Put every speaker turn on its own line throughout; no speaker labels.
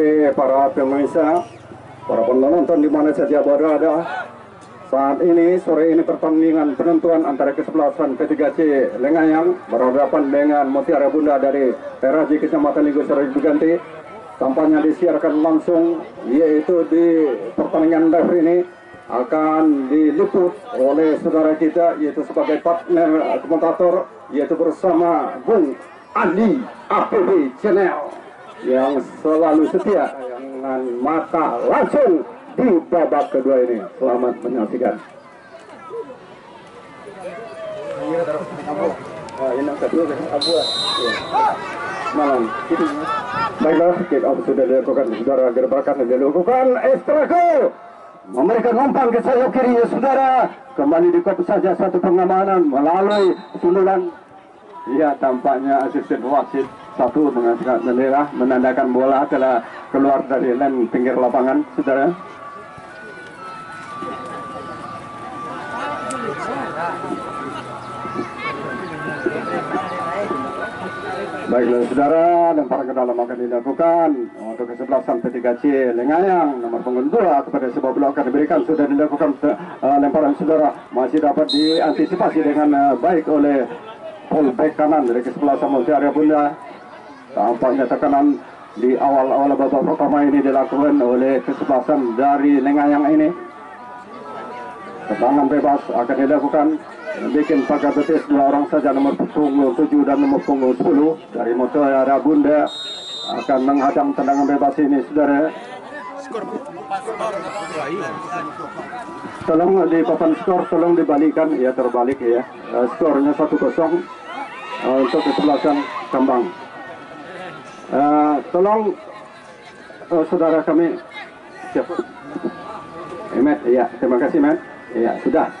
kasih para pemirsa, para penonton di mana saja berada. Saat ini, sore ini pertandingan penentuan antara kesebelasan P3C Lengayang berhadapan dengan Mutiara Bunda dari Peraji Kecamatan Ligusari Buganti. Tampaknya disiarkan langsung, yaitu di pertandingan live ini akan diliput oleh saudara kita, yaitu sebagai partner komentator, yaitu bersama Bung Andi APB Channel yang selalu setia dengan mata langsung di babak kedua ini. Selamat menyaksikan. Malam. Baiklah, kick off sudah dilakukan, saudara. Gerakan dilakukan, Estrako memberikan umpan ke sayap kiri, saudara. Kembali dikop saja satu pengamanan melalui sundulan. Ya, tampaknya asisten wasit satu mengangkat bendera menandakan bola telah keluar dari lane pinggir lapangan, saudara. Baiklah, saudara, lemparan ke dalam akan dilakukan untuk kesebelasan P3C Lengayang. Nomor punggung 2 kepada sebuah blok akan diberikan, sudah dilakukan lemparan, saudara. Masih dapat diantisipasi dengan baik oleh fullback kanan dari kesebelasan Mutiara Bunda. Tampaknya tekanan di awal-awal babak pertama ini dilakukan oleh kesebelasan dari Lengayang ini. Tendangan bebas akan dilakukan, bikin pagar betis 2 orang saja, nomor punggung 7 dan nomor punggung 10 dari Mutiara Bunda akan menghadang tendangan bebas ini, saudara. Tolong di papan skor, tolong dibalikan, ya terbalik ya. Skornya 1-0 untuk kesebelasan Kembang. Tolong saudara kami, siap. Matt, ya, terima kasih Matt. Ya, sudah.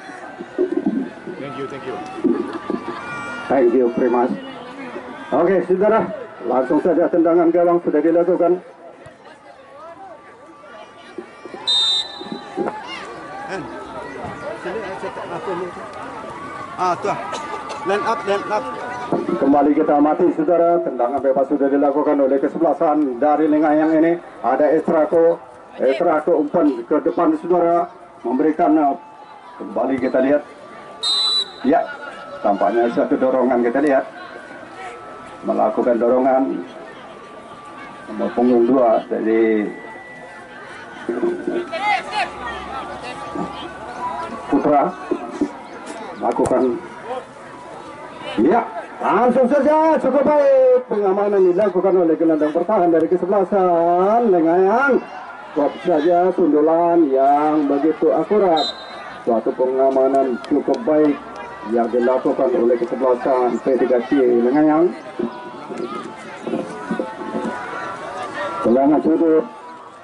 Thank you.
Thank you very much. Oke, saudara, langsung saja tendangan gawang sudah dilakukan.
Tuh. Line up.
Kembali kita amati, saudara, tendangan bebas sudah dilakukan oleh kesebelasan dari Lengayang ini. Ada Estrako umpan ke depan, saudara, memberikan kembali kita lihat. Ya, tampaknya satu dorongan kita lihat. Melakukan dorongan nomor punggung 2 dari Putra. Lakukan. Ya, langsung saja, cukup baik pengamanan dilakukan oleh gelandang bertahan dari kesebelasan Lengayang. Kop saja sundulan yang begitu akurat. Suatu pengamanan cukup baik yang dilakukan oleh kesebelasan P3C Lengayang. Tendangan sudut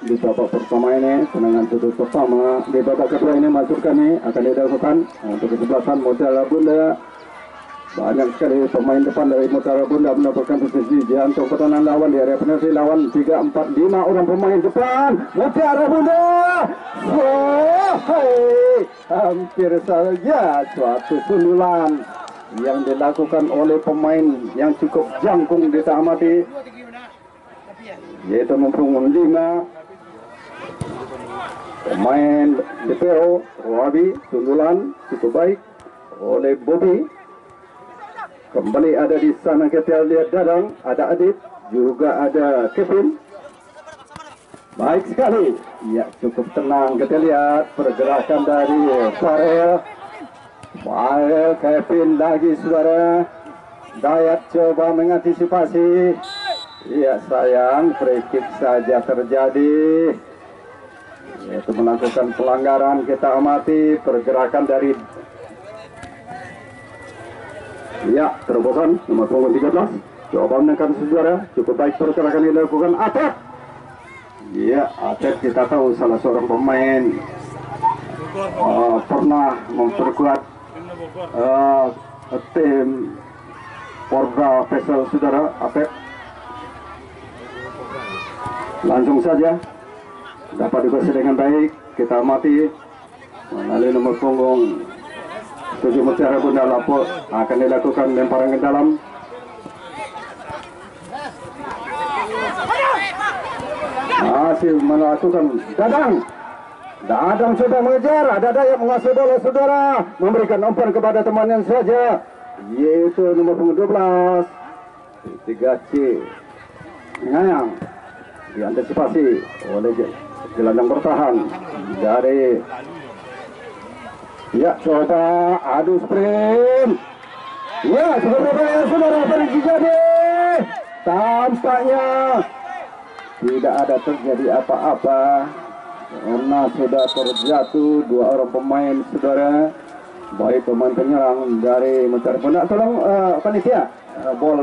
di babak pertama ini, tendangan sudut pertama di babak kedua ini masukkan ini akan dilakukan untuk kesebelasan Mutiara Bunda. Banyak sekali pemain depan dari Mutiara Bunda mendapatkan posisi jantung pertahanan lawan di area penalti. Lawan 3, 4, 5 orang pemain depan Mutiara Bunda. Hampir saja suatu sundulan yang dilakukan oleh pemain yang cukup jangkung kita amati, yaitu punggung 5 pemain DPO Rabi. Sundulan cukup baik oleh Bobby. Kembali ada di sana kita lihat Dadang, ada Adit, juga ada Kevin. Baik sekali. Ya, cukup tenang kita lihat pergerakan dari Farel. Kevin lagi, saudara. Dayat coba mengantisipasi. Ya sayang, free kick saja terjadi. Yaitu melakukan pelanggaran, kita amati pergerakan dari terobosan nomor punggung 13. Coba menekan, saudara. Cukup baik pergerakan dilakukan Atep. Ya, Atep kita tahu salah seorang pemain pernah memperkuat tim Porda Pesel, saudara. Atep langsung saja dapat dikuasai dengan baik. Kita amati melalui nomor punggung 7 Mutiara Bunda Lapor akan dilakukan lemparan ke dalam. masih melakukan Dadang sudah mengejar, ada Dayat menguasai bola saudara, memberikan umpan kepada temannya saja, yaitu nomor punggung 12 3C Ngayang, diantisipasi oleh gelandang bertahan dari coba adu sprint. Saudara terjadi, tampaknya tidak ada terjadi apa-apa karena sudah terjatuh dua orang pemain saudara, baik pemain penyerang dari Mutiara Bunda. Tolong panitia, bola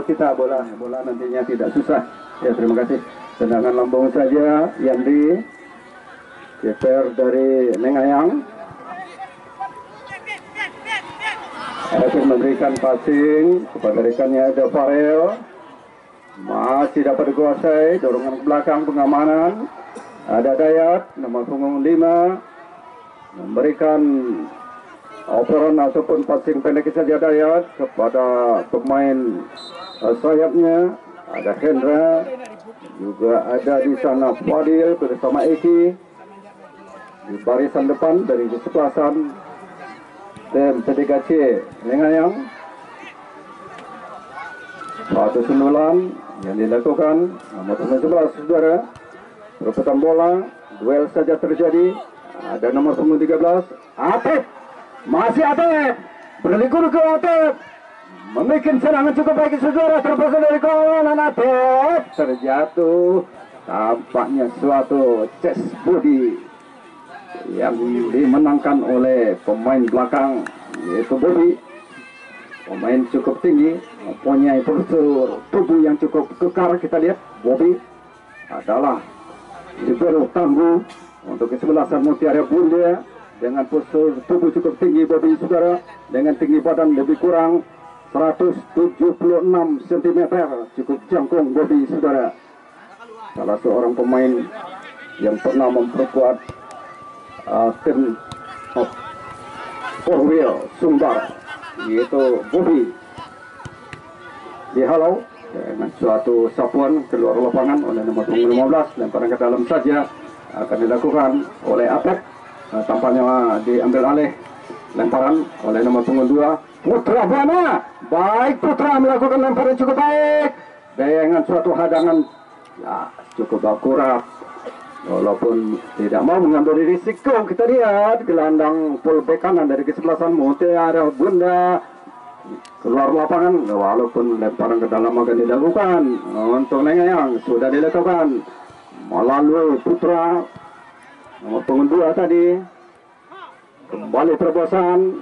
nantinya tidak susah ya, terima kasih. Tendangan lambung saja yang di kiper dari Lengayang. Arifin memberikan passing kepada rekannya ada Farel, masih dapat dikuasai, dorongan ke belakang pengamanan. Ada Dayat nomor punggung 5 memberikan operan ataupun passing pendek saja Dayat kepada pemain sayapnya. Ada Hendra, juga ada di sana Fadil bersama Eki di barisan depan dari kesebelasan tim P3C Lengayang. Satu sundulan yang dilakukan nomor 11 saudara. Perebutan bola, duel saja terjadi. Ada nomor punggung 13 Atep, masih Atep, berlikur ke Atep, membuat serangan cukup baik saudara, terpaksa dari kawanan Atep terjatuh. Tampaknya suatu chest body yang dimenangkan oleh pemain belakang, yaitu Bobby. Pemain cukup tinggi, mempunyai postur tubuh yang cukup kekar. Kita lihat Bobby adalah libero tangguh untuk kesebelasan Mutiara Bunda dengan postur tubuh cukup tinggi. Bobby saudara dengan tinggi badan lebih kurang 176 cm, cukup jangkung Bobby saudara. Salah seorang pemain yang pernah memperkuat tim Forwheel Sumbar, yaitu Bobby. Dihalau dengan suatu sapuan keluar lapangan oleh nomor punggung 15, lemparan ke dalam saja akan dilakukan oleh Apek. Tampaknya diambil alih lemparan oleh nomor punggung 2 Putra Bana. Baik, Putra melakukan lemparan cukup baik dengan suatu hadangan ya cukup akurat, walaupun tidak mau mengambil risiko. Kita lihat gelandang fullback kanan dari kesebelasan Mutiara Bunda keluar lapangan, walaupun lemparan ke dalam akan dilakukan untuk Lengayang sudah dilakukan melalui Putra nomor punggung 2 tadi. Kembali terobosan,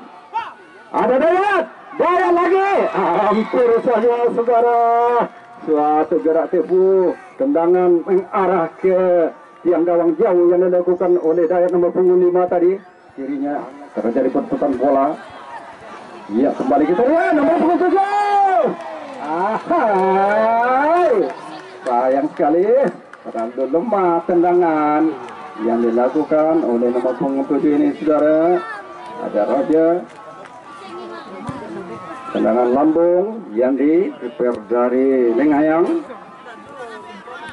ada Dayat lagi, hampir saja saudara, suatu gerak tipu tendangan mengarah ke tiang gawang jauh yang dilakukan oleh Dayat nomor punggung 5 tadi. Kirinya terjadi perputaran bola. Ya, kembali kita lihat nomor punggung 7. Sayang sekali terlalu lemah tendangan yang dilakukan oleh nomor punggung 7 ini saudara. Ada Raja, tendangan lambung yang dikiper dari Lengayang.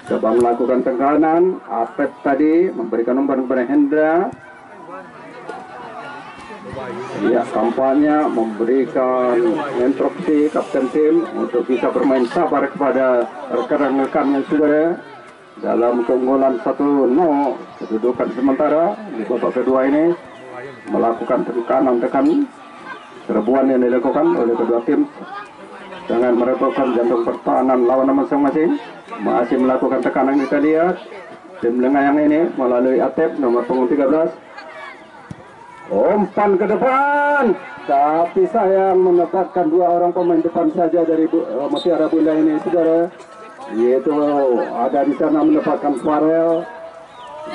Coba melakukan tekanan, Apep tadi memberikan umpan kepada Hendra. Ya, tampaknya memberikan instruksi kapten tim untuk bisa bermain sabar kepada rekan-rekannya saudara dalam keunggulan 1-0 kedudukan sementara di babak kedua ini. Melakukan tekanan serbuan yang dilakukan oleh kedua tim dengan merepotkan jantung pertahanan lawan masing-masing. Masih melakukan tekanan. Kita lihat tim Lengayang ini melalui Atep nomor punggung 13. Umpan ke depan, tapi sayang mendapatkan dua orang pemain depan saja dari Mutiara Bunda ini saudara, yaitu ada di sana mendapatkan Farel,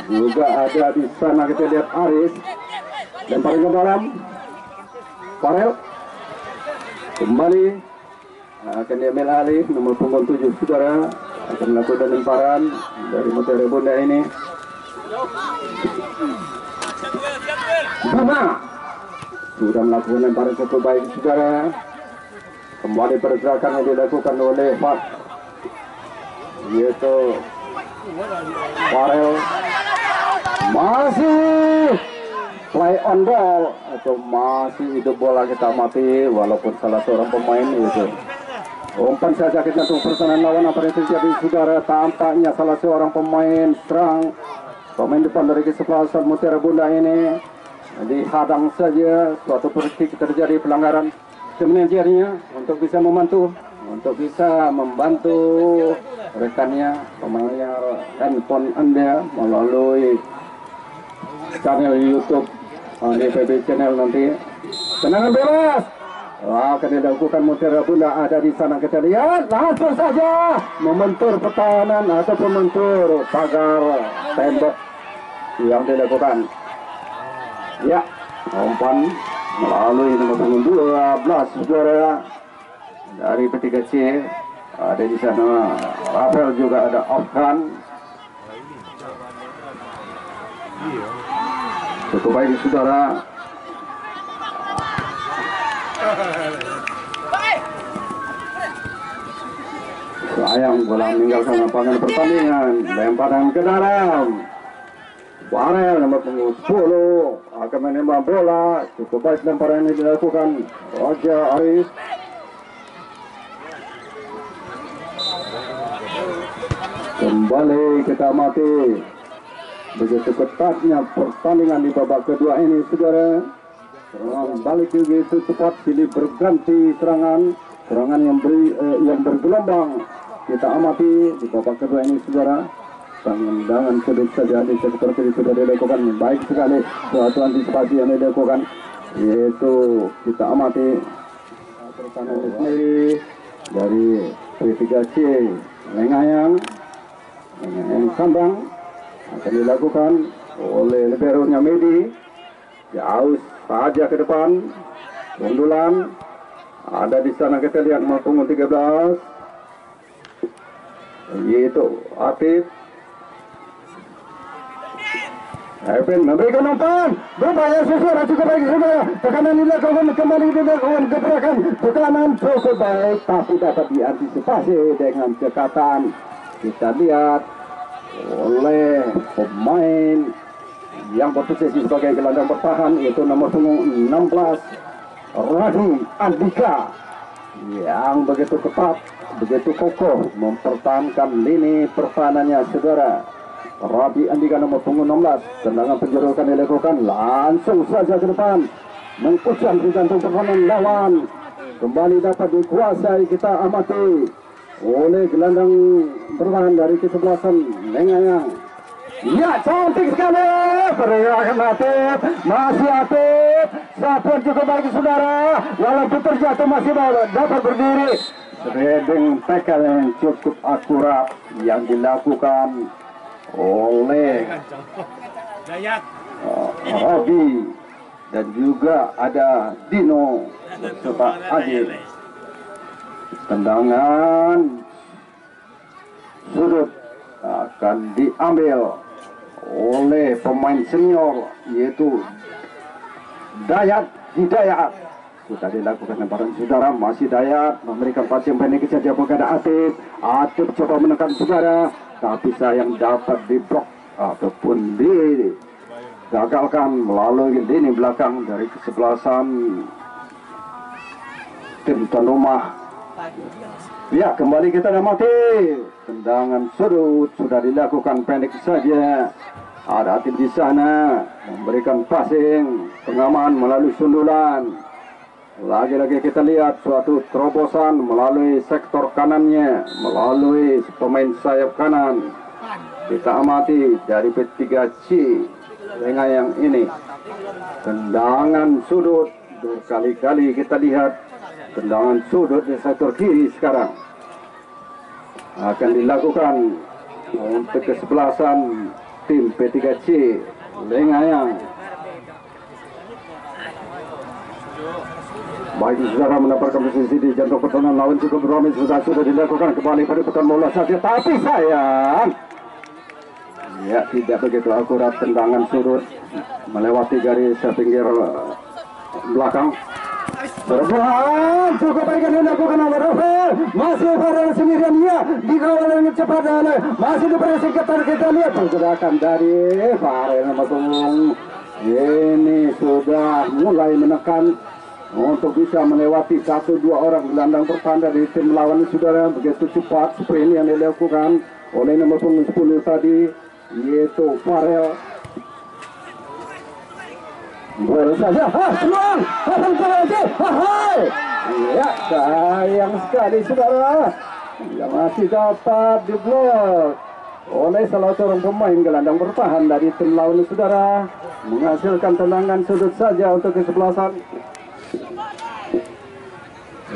juga ada di sana kita lihat Aris. Lemparan ke dalam, Farel kembali akan diambil alih nomor punggung 7 saudara, akan melakukan lemparan dari Mutiara Bunda ini. Bama sudah melakukan lemparan cukup baik saudara. Kembali pergerakan yang dilakukan oleh Fat, yaitu Farel masih play on ball atau masih hidup bola kita mati walaupun salah seorang pemain itu umpan saja kita untuk pertahanan lawan. Apa yang terjadi saudara? Tampaknya salah seorang pemain serang pemain depan dari kesebelasan Mutiara Bunda ini dihadang saja. Suatu peristiwa terjadi pelanggaran manajernya untuk bisa membantu rekannya memayar handphone Anda melalui channel YouTube DPB channel nanti. Tendangan bebas akan dilakukan Mutiara Bunda ada di sana. Kita lihat langsung saja membentur pertahanan ataupun membentur pagar tembok yang dilakukan. Ya, umpan melalui nomor 12 saudara dari P3C ada di sana. Rafael juga ada Afgan. Cukup baik saudara. Sayang bola meninggalkan lapangan pertandingan. Lemparan ke dalam. Farel nomor 10 akan menembak bola. Cukup baik lemparan yang dilakukan Raja Arif. Kembali kita mati. Begitu ketatnya pertandingan di babak kedua ini saudara. Serangan balik begitu cepat, silih berganti serangan yang bergelombang. Kita amati di babak kedua ini saudara. Tendangan sudut saja di sektor kiri sudah dilakukan baik sekali. Suatu antisipasi yang dilakukan yaitu kita amati pertahanan sendiri dari P3C Lengayang Sambang akan dilakukan oleh liberonya Medi. Jauh saja ke depan, sundulan ada di sana. Kita lihat nomor punggung 13 yaitu Atif. Evan memberikan umpan berbahaya saudara. Cukup baik saudara, tekanan dilakukan kembali dilakukan gebrakan tekanan cukup baik tapi dapat diantisipasi dengan cekatan. Kita lihat oleh pemain yang berposisi sebagai gelandang bertahan yaitu nomor punggung 16 Radu Andika yang begitu ketat, begitu kokoh mempertahankan lini pertahanannya saudara. Rabi Andika nomor punggung 16, tendangan penjerukan dilakukan langsung saja ke depan mengkucang di jantung pertahanan lawan. Kembali dapat dikuasai kita amati oleh gelandang bertahan dari kesebelasan Lengayang. Ya, cantik sekali pergerakan Atif, masih Atif, Sapuan cukup baik saudara, walaupun terjatuh masih dapat berdiri. Trading tackle yang cukup akurat yang dilakukan oleh Robi dan juga ada Dino serta Adil. Tendangan sudut akan diambil oleh pemain senior yaitu Dayat Hidayat. Sudah dilakukan lemparan saudara, masih Dayat memberikan pasien pendek saja kepada Atif. Atif coba menekan saudara, tapi sayang dapat diblok ataupun digagalkan melalui lini belakang dari kesebelasan tim tuan rumah. Ya, kembali kita amati tendangan sudut sudah dilakukan pendek saja. Ada Atif di sana memberikan passing pengaman melalui sundulan. Lagi-lagi kita lihat suatu terobosan melalui sektor kanannya, melalui pemain sayap kanan. Kita amati dari P3C Lengayang ini. Tendangan sudut berkali-kali kita lihat tendangan sudut di sektor kiri sekarang akan dilakukan untuk kesebelasan tim P3C Lengayang. Baik saudara mendapatkan posisi di jantung pertahanan lawan cukup ramai sudah dilakukan kembali pada pekan bola saja, tapi sayang ya tidak begitu akurat tendangan sudut melewati garis pinggir belakang. Berbuat cukup baik yang dilakukan oleh Rafael. Masih Farel sendirian dia dikawal dengan cepat oleh masih diperisi ketar. Kita lihat pergerakan dari Farel nomor punggung. Ini sudah mulai menekan untuk bisa melewati 1-2 orang gelandang pertahanan dari tim lawan. Saudara, begitu cepat sprint yang dilakukan oleh nomor punggung 10 tadi, yaitu Farel. Boleh saja, peluang, ya, sayang sekali saudara, yang masih dapat diblok oleh salah seorang pemain gelandang bertahan dari tim lawan saudara, menghasilkan tendangan sudut saja untuk kesebelasan.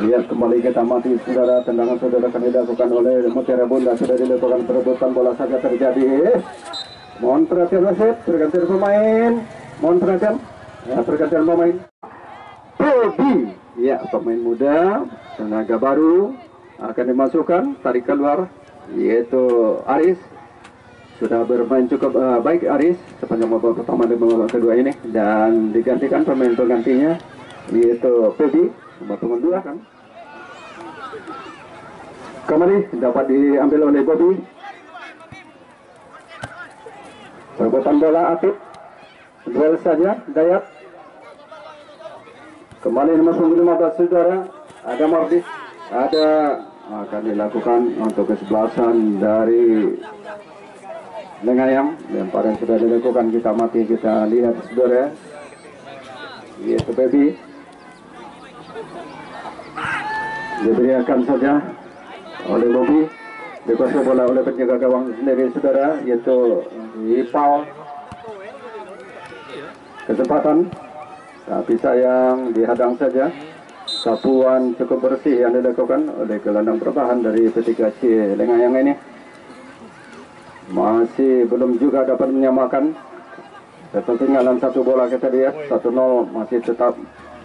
Lihat kembali kita mati saudara, tendangan saudara akan dilakukan oleh Mutiara Bunda. Sudah dilakukan perebutan bola saja terjadi. Mohon perhatian wasit, pergantian pemain. Mohon perhatian. Ya, pergantian pemain. Tobi, ya, pemain muda, tenaga baru akan dimasukkan, tarik keluar, yaitu Aris. Sudah bermain cukup baik Aris sepanjang babak pertama dan babak kedua ini, dan digantikan pemain penggantinya, yaitu Tobi, nomor punggung 2 kan. Kembali dapat diambil oleh Bobby. Perebutan bola aktif. Duel saja, Dayat. Kembali nomor punggung 15 saudara. Ada Mardis. Ada akan dilakukan untuk kesebelasan dari Lengayang. Lemparan sudah dilakukan, kita mati, kita lihat saudara. Yaitu Baby. Diberikan saja oleh Bobby. Dikuasai bola oleh penjaga gawang sendiri saudara, yaitu Ipal. Kesempatan, tapi sayang dihadang saja. Sapuan cukup bersih yang dilakukan oleh gelandang pertahan dari P3C Lengayang ini. Masih belum juga dapat menyamakan. Ketinggalan satu bola kita lihat, 1-0 masih tetap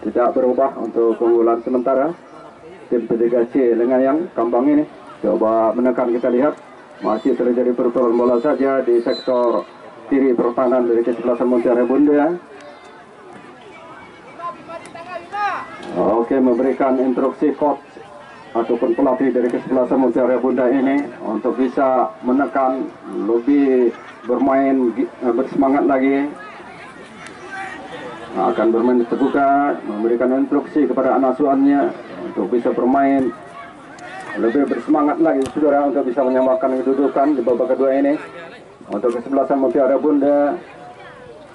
tidak berubah untuk keunggulan sementara tim P3C Lengayang Kambang ini. Coba menekan, kita lihat masih terjadi perputaran bola saja di sektor kiri pertahanan dari kesebelasan Mutiara Bunda. Oke, memberikan instruksi coach ataupun pelatih dari kesebelasan Mutiara Bunda ini untuk bisa menekan, lebih bermain bersemangat lagi. Akan bermain terbuka, memberikan instruksi kepada anak asuhannya untuk bisa bermain lebih bersemangat lagi saudara, untuk bisa menyamakan kedudukan di babak kedua ini. Untuk kesebelasan Mutiara Bunda,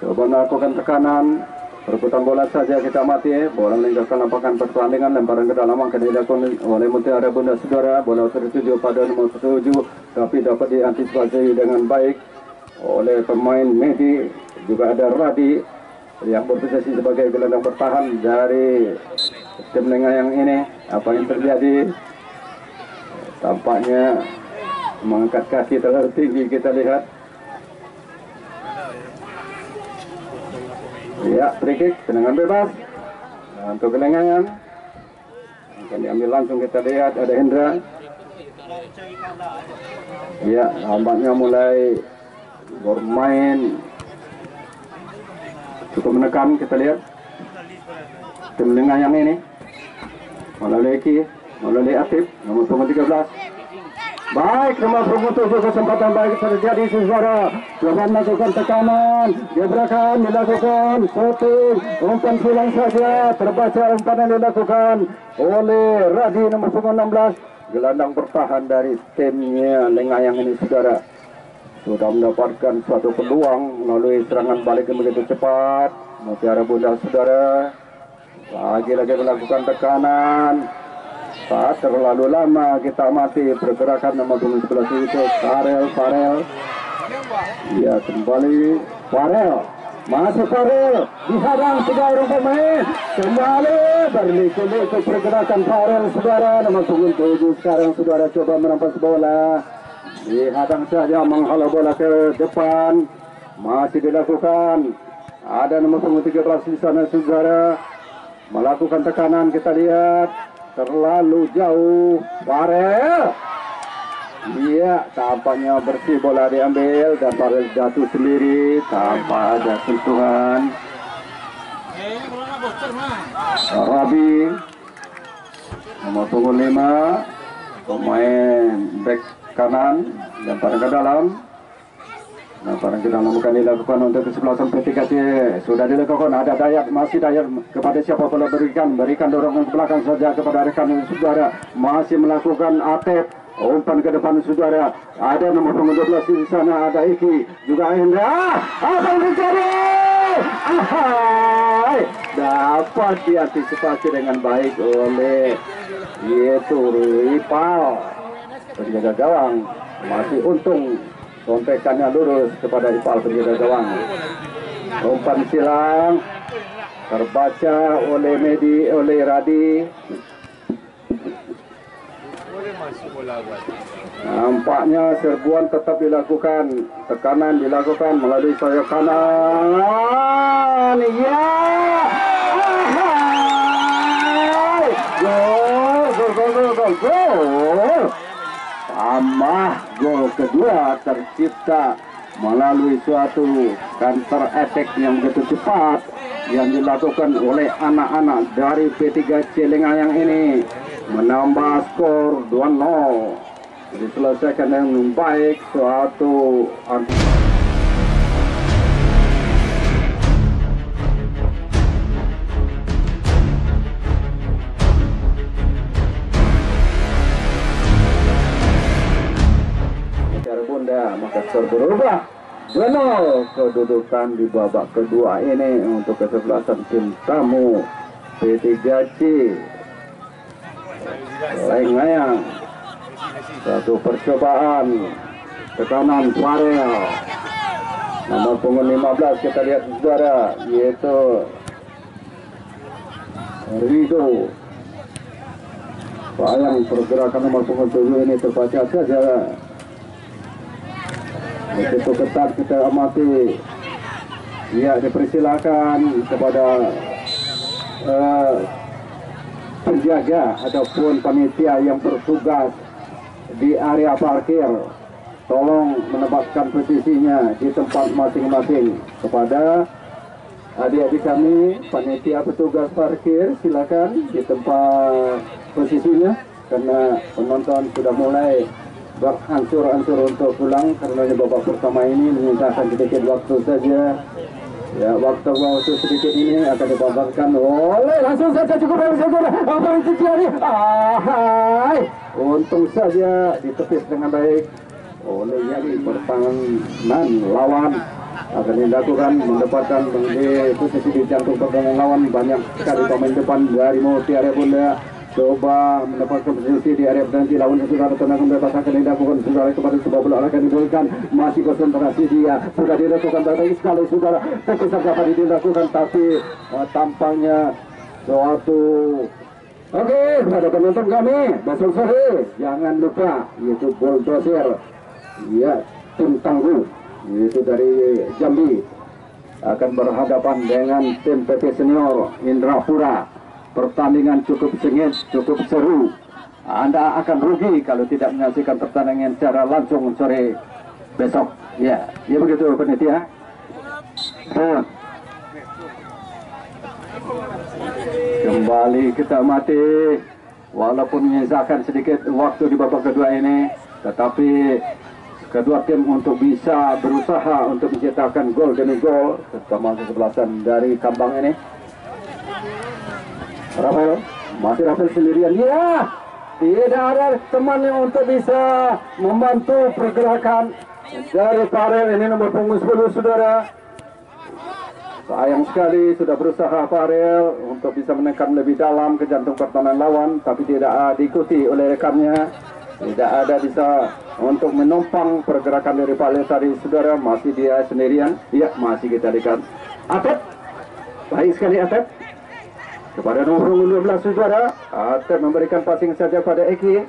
coba melakukan tekanan, perebutan bola saja, kita mati. Bola meninggalkan lapangan pertandingan, lemparan ke dalam akan dilakukan oleh Mutiara Bunda saudara. Bola tertuju pada nomor 7, tapi dapat diantisipasi dengan baik oleh pemain Medi. Juga ada Radi yang berposisi sebagai gelandang bertahan dari tim Lengayang ini. Apa yang terjadi? Tampaknya mengangkat kaki terlalu tinggi, kita lihat. Ya, free kick, tendangan bebas. Nah, untuk Lengayang akan diambil langsung, kita lihat ada Hendra. Ya, tampaknya mulai bermain cukup menekan, kita lihat tim Lengayang ini melalui Eki, melalui Atif, nomor punggung 13. Baik, nomor punggung 7, kesempatan baik terjadi saudara. Coba melakukan tekanan, gebrakan dilakukan, shooting, umpan silang saja, terbaca umpan yang dilakukan oleh Radi nomor punggung 16, gelandang bertahan dari timnya Lengayang ini saudara. Sudah mendapatkan suatu peluang melalui serangan balik yang begitu cepat. Mutiara Bunda saudara lagi-lagi melakukan tekanan. Tak terlalu lama kita mati, pergerakan nomor 11 itu Farel. Ya, kembali Farel, masuk Farel, dihadang 3 orang pemain, kembali berliku-liku pergerakan Farel saudara. Nomor 7 sekarang saudara coba merampas bola, dihadang saja, menghalau bola ke depan, masih dilakukan. Ada nomor 13 di sana saudara, melakukan tekanan, kita lihat terlalu jauh Farel. Iya, tampaknya bersih, bola diambil dan Farel jatuh sendiri tanpa ada sentuhan. Rabi nomor punggung 5, pemain back kanan yang paling ke dalam. Nah, paling ke dalam bukan dilakukan untuk kesebelasan P3C. Sudah dilakukan, ada Dayat, masih Dayat kepada siapa boleh berikan dorongan ke belakang saja kepada rekan saudara. Masih melakukan Atep, umpan ke depan saudara. Ada nomor punggung 12 di sana, ada Iki, juga Hendra. Apa yang dicari? Ahai, dapat diantisipasi dengan baik oleh yaitu Ipal, penjaga gawang. Masih untung kontekannya lurus kepada Ipal, penjaga gawang. Umpan silang terbaca oleh Radi. Nampaknya serbuan tetap dilakukan, tekanan dilakukan melalui sayap kanan. Ya, gol. Tambah gol kedua tercipta melalui suatu counter attack yang begitu cepat yang dilakukan oleh anak-anak dari P3C Lengayang ini, menambah skor 2-0. Diselesaikan dengan baik suatu Bunda, maka skor berubah 2-0. Kedudukan di babak kedua ini untuk kesebelasan tim tamu P3C Lengayang. Satu percobaan tekanan Farel nomor punggung 15, kita lihat saudara, yaitu Rido. Sayang pergerakan nomor punggung 7 ini terbaca saja. Begitu ketat kita amati. Ya, dipersilakan kepada penjaga ataupun panitia yang bertugas di area parkir, tolong menempatkan posisinya di tempat masing-masing. Kepada adik-adik kami panitia petugas parkir, silakan di tempat posisinya, karena penonton sudah mulai beransur-ansur untuk pulang karena babak pertama ini menyisakan sedikit waktu saja. Ya, waktu sedikit ini akan dibabarkan oleh langsung saja cukup saja. Apa yang terjadi? Untung saja ditepis dengan baik oleh Yagi. Pertahanan lawan akan dilakukan mendapatkan di posisi di jantung pertahanan lawan. Banyak sekali pemain depan dari Moti area Bunda. Coba mendapatkan posisi di area penalti, lawan saudara tendangan bebas akan dilakukan saudara kepada sebuah bola akan diberikan. Masih konsentrasi dia, sudah dilakukan baik sekali saudara, tapi dapat dilakukan, tapi tampaknya suatu oke, kepada penonton kami besok sore jangan lupa yaitu bulldozer ya, tim tangguh yaitu dari Jambi akan berhadapan dengan tim PP Senior Indrapura. Pertandingan cukup sengit, cukup seru. Anda akan rugi kalau tidak menyaksikan pertandingan secara langsung sore besok. Ya, ya begitu panitia. Kembali kita amati, walaupun menyisakan sedikit waktu di babak kedua ini, tetapi kedua tim untuk bisa berusaha untuk menciptakan gol demi gol, terutama kesebelasan dari Kambang ini. Rafael, masih Rafael sendirian. Ya, tidak ada temannya untuk bisa membantu pergerakan dari Farel. Ini nomor punggung 10 saudara. Sayang sekali sudah berusaha Farel untuk bisa menekan lebih dalam ke jantung pertahanan lawan, tapi tidak diikuti oleh rekannya. Tidak ada bisa untuk menumpang pergerakan dari Farel tadi saudara. Masih dia sendirian. Ya, masih kita lihat Atep. Baik sekali Atep. Kepada nomor 12 saudara, Atep memberikan passing saja pada Eki.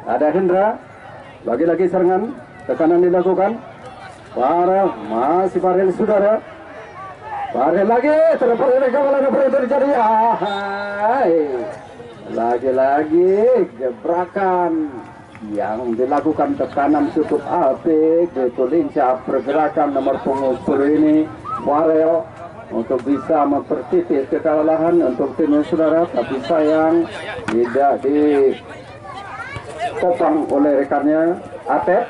Ada Hendra, lagi-lagi serangan, tekanan dilakukan. Farel, masih Farel saudara. Farel lagi, terlepas dari kawalan apa yang terjadi. Lagi-lagi gebrakan yang dilakukan, tekanan cukup apik, betul lincah pergerakan nomor punggung 10 ini. Farel untuk bisa mempertipis kekalahan untuk tim saudara, tapi sayang tidak ditopang oleh rekannya. Atep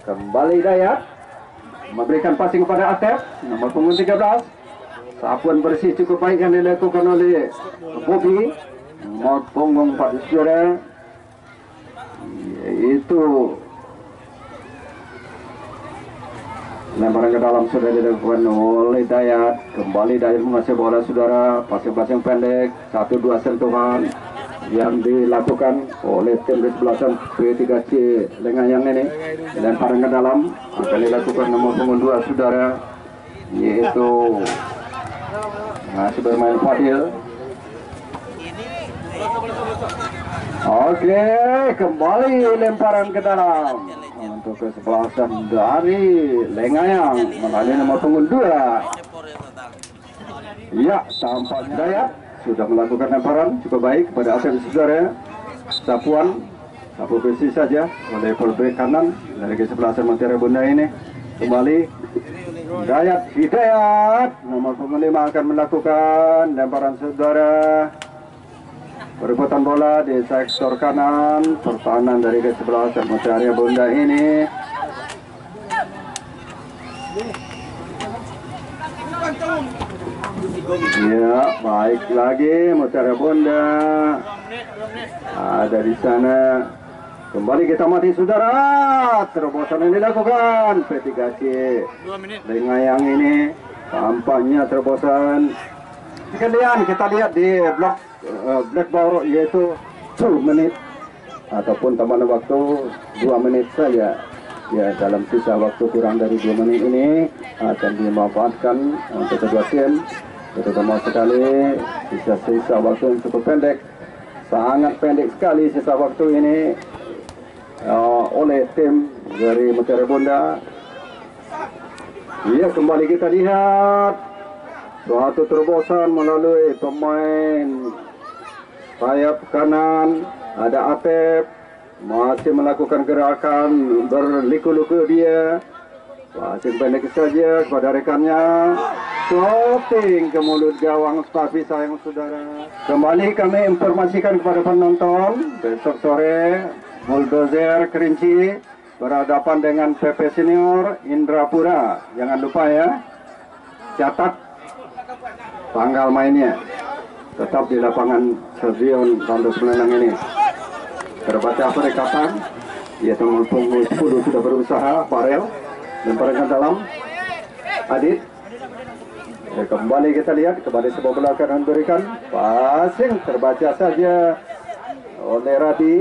kembali Dayat memberikan passing kepada Atep nomor punggung 13. Sapuan bersih cukup baik yang dilakukan oleh Bobby nomor punggung 4 saudara, yaitu lemparan ke dalam sudah dilakukan oleh Dayat. Kembali Dayat mengasih bola saudara, passing-passing pendek 1-2 sentuhan yang dilakukan oleh tim kesebelasan P3C Lengayang ini. Lemparan ke dalam akan dilakukan nomor punggung 2 saudara, yaitu masih bermain Fadil. Oke, kembali lemparan ke dalam untuk kesebelasan dari Lengayang melalui nomor punggung 2. Ya, tampaknya Dayat sudah melakukan lemparan cukup baik kepada Asep saudara. Sapu bersih saja oleh fullback kanan dari kesebelasan Mutiara Bunda ini. Kembali Dayat Hidayat nomor punggung 5 akan melakukan lemparan saudara. Perebutan bola di sektor kanan, pertahanan dari kesebelasan Mutiara Bunda ini. Ya, baik lagi Mutiara Bunda ada di sana. Kembali kita mati saudara, terobosan yang dilakukan P3C Lengayang ini tampaknya terobosan. Kemudian kita lihat di blok blackboard, yaitu 2 menit ataupun tambahan waktu 2 menit saja. Ya, dalam sisa waktu kurang dari 2 menit ini akan dimanfaatkan untuk kedua tim. Terutama sekali sisa waktu yang cukup pendek, sangat pendek sekali sisa waktu ini oleh tim dari Mutiara Bunda. Ya, kembali kita lihat suatu terobosan melalui pemain sayap kanan. Ada Atep masih melakukan gerakan berliku-liku dia, passing pendek saja kepada rekannya, shooting ke mulut gawang, tapi sayang saudara. Kembali kami informasikan kepada penonton, besok sore Bulldozer Kerinci berhadapan dengan PP Senior Indrapura. Jangan lupa ya, catat tanggal mainnya, tetap di lapangan Stadion Randos Melenang ini. Terbaca perikatan, yaitu punggung 10 sudah berusaha. Farel lemparan ke dalam, Adit. Kembali kita lihat, kembali sebuah belakang berikan passing, terbaca saja oleh Radi.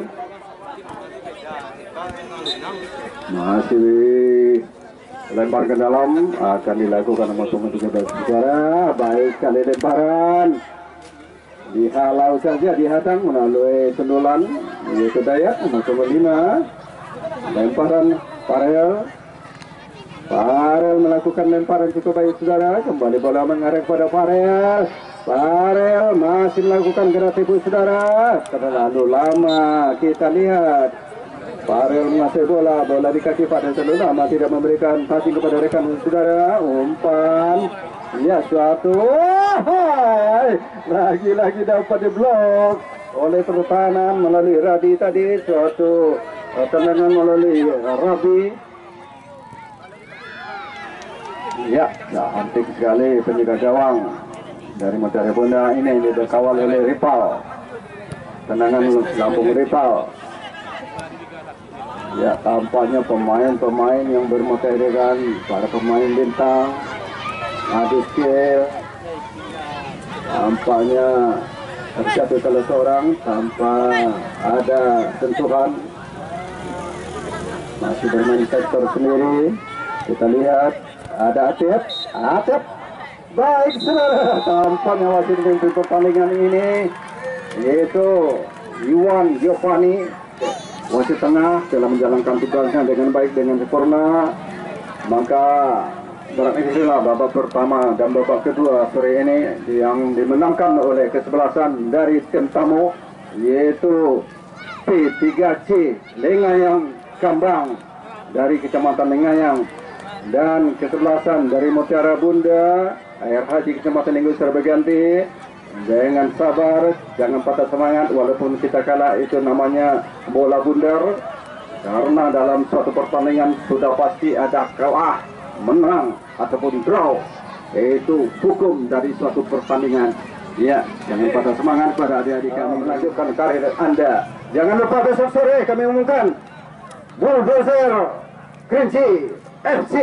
Masih lempar ke dalam, akan dilakukan nomor punggung 13 saudara. Baik sekali lemparan, dihalau saja, dihadang melalui sundulan, yaitu Dayat nomor punggung 5. Lemparan Farel melakukan lemparan cukup baik saudara. Kembali bola mengarah kepada Farel masih melakukan gerak tipu saudara. Terlalu lama kita lihat Farel menguasai bola di kaki Farel, terlalu lama tidak memberikan passing kepada rekan saudara. Umpan, ya suatu, lagi-lagi dapat diblok oleh pertahanan melalui Radi tadi. Suatu tendangan melalui Rabi. Ya, cantik sekali penjaga gawang dari Mutiara Bunda ini dikawal oleh Ripal. Tendangan lambung Ripal. Ya, tampaknya pemain-pemain yang bermotivasikan, para pemain bintang, adu skill, tampaknya terjatuh salah seorang tanpa ada sentuhan, masih bermain sektor sendiri. Kita lihat ada Atep, baik saudara, tampaknya wasit memimpin pertandingan ini, yaitu Iwan Giovanni. Wasit tengah telah menjalankan tugasnya dengan baik, dengan sempurna. Maka inilah babak pertama dan babak kedua sore ini yang dimenangkan oleh kesebelasan dari tim tamu, yaitu P3C Lengayang Kambang dari Kecamatan Lengayang. dan kesebelasan dari Mutiara Bunda Air Haji Kecamatan Linggo Serbaganti. Dengan sabar, jangan patah semangat walaupun kita kalah, itu namanya bola bundar. Karena dalam suatu pertandingan sudah pasti ada kalah, menang ataupun draw. Itu hukum dari suatu pertandingan. Ya, jangan patah semangat pada adik-adik kami melanjutkan karir Anda. Jangan lupa besok sore kami umumkan Bulldozer Kerinci FC.